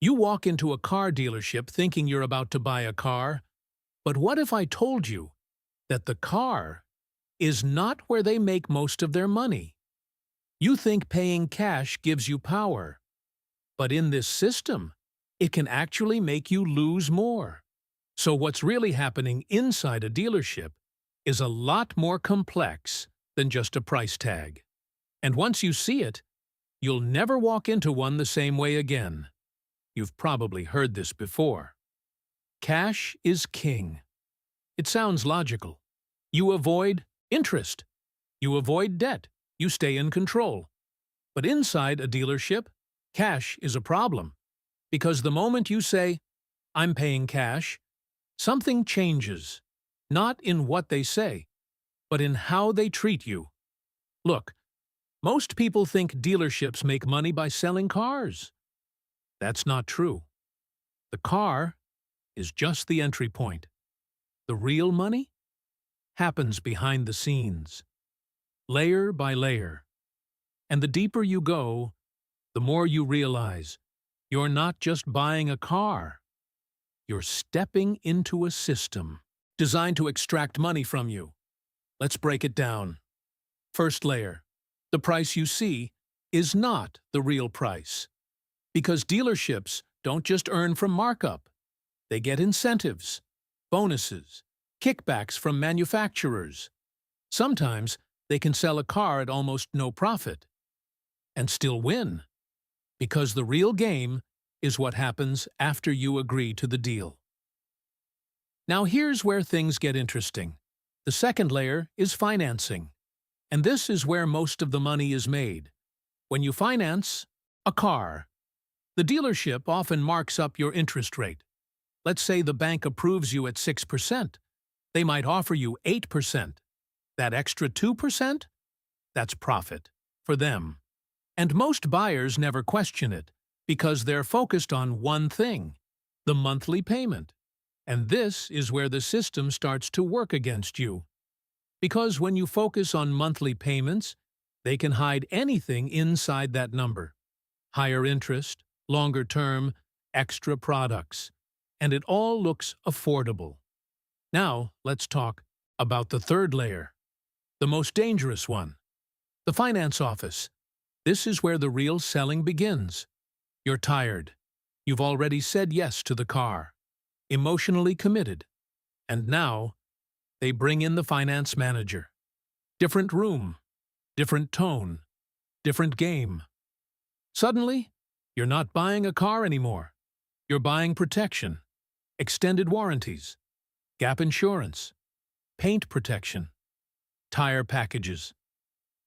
You walk into a car dealership thinking you're about to buy a car, but what if I told you that the car is not where they make most of their money? You think paying cash gives you power, but in this system, it can actually make you lose more. So what's really happening inside a dealership is a lot more complex than just a price tag. And once you see it, you'll never walk into one the same way again. You've probably heard this before. Cash is king. It sounds logical. You avoid interest. You avoid debt. You stay in control. But inside a dealership, cash is a problem. Because the moment you say, "I'm paying cash," something changes. Not in what they say, but in how they treat you. Look, most people think dealerships make money by selling cars. That's not true. The car is just the entry point. The real money happens behind the scenes, layer by layer. And the deeper you go, the more you realize you're not just buying a car. You're stepping into a system designed to extract money from you. Let's break it down. First layer. The price you see is not the real price. Because dealerships don't just earn from markup. They get incentives, bonuses, kickbacks from manufacturers. Sometimes they can sell a car at almost no profit and still win. Because the real game is what happens after you agree to the deal. Now here's where things get interesting. The second layer is financing. And this is where most of the money is made. When you finance a car, the dealership often marks up your interest rate. Let's say the bank approves you at 6%. They might offer you 8%. That extra 2%? That's profit for them. And most buyers never question it because they're focused on one thing, the monthly payment. And this is where the system starts to work against you. Because when you focus on monthly payments, they can hide anything inside that number. Higher interest, longer term, extra products. And it all looks affordable. Now, let's talk about the third layer, the most dangerous one, the finance office. This is where the real selling begins. You're tired. You've already said yes to the car, emotionally committed. And now, they bring in the finance manager. Different room, different tone, different game. Suddenly, you're not buying a car anymore. You're buying protection, extended warranties, gap insurance, paint protection, tire packages.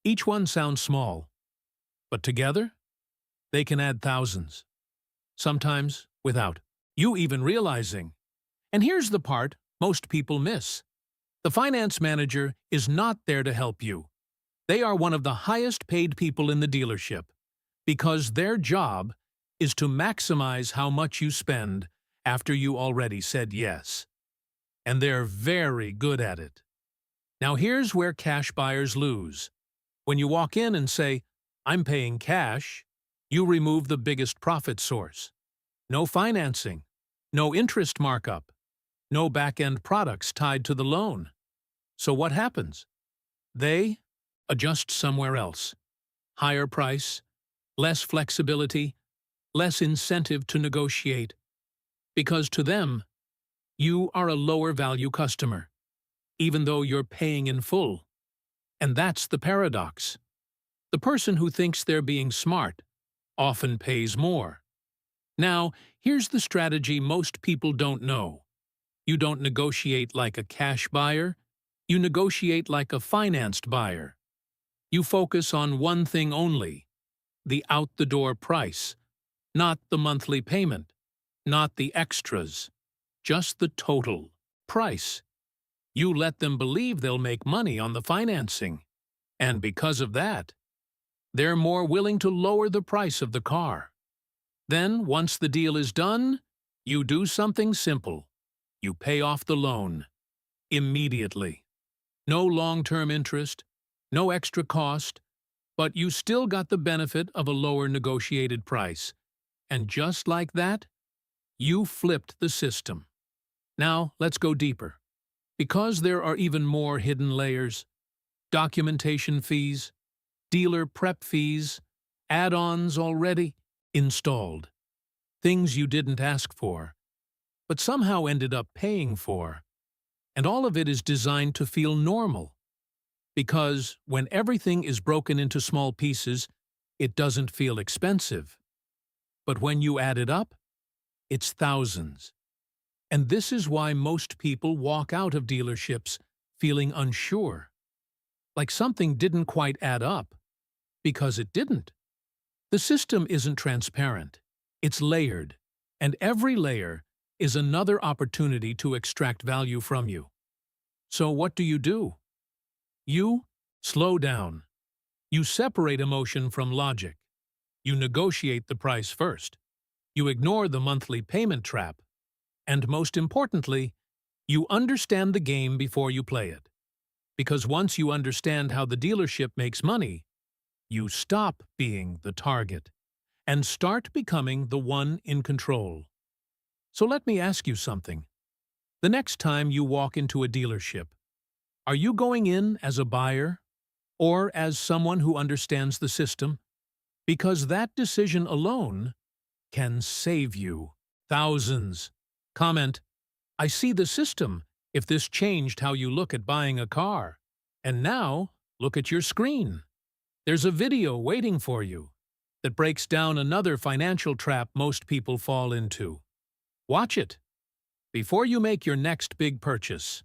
Each one sounds small, but together, they can add thousands, sometimes without you even realizing. And here's the part most people miss. The finance manager is not there to help you. They are one of the highest paid people in the dealership because their job is to maximize how much you spend after you already said yes. And they're very good at it. Now here's where cash buyers lose. When you walk in and say, "I'm paying cash," you remove the biggest profit source. No financing, no interest markup, no back-end products tied to the loan. So what happens? They adjust somewhere else. Higher price, less flexibility, less incentive to negotiate. Because to them, you are a lower value customer, even though you're paying in full. And that's the paradox. The person who thinks they're being smart often pays more. Now, here's the strategy most people don't know. You don't negotiate like a cash buyer. You negotiate like a financed buyer. You focus on one thing only, the out-the-door price, not the monthly payment, not the extras, just the total price. You let them believe they'll make money on the financing. And because of that, they're more willing to lower the price of the car. Then, once the deal is done, you do something simple. You pay off the loan. Immediately. No long-term interest, no extra cost, but you still got the benefit of a lower negotiated price. And just like that, you flipped the system. Now, let's go deeper. Because there are even more hidden layers, documentation fees, dealer prep fees, add-ons already installed, things you didn't ask for, but somehow ended up paying for. And all of it is designed to feel normal. Because when everything is broken into small pieces, it doesn't feel expensive. But when you add it up, it's thousands. And this is why most people walk out of dealerships feeling unsure. Like something didn't quite add up. Because it didn't. The system isn't transparent. It's layered. And every layer is another opportunity to extract value from you. So what do? You slow down. You separate emotion from logic. You negotiate the price first. You ignore the monthly payment trap. And most importantly, you understand the game before you play it. Because once you understand how the dealership makes money, you stop being the target and start becoming the one in control. So let me ask you something. The next time you walk into a dealership, are you going in as a buyer or as someone who understands the system? Because that decision alone can save you thousands. Comment, I see the system if this changed how you look at buying a car. And now, look at your screen. There's a video waiting for you that breaks down another financial trap most people fall into. Watch it before you make your next big purchase.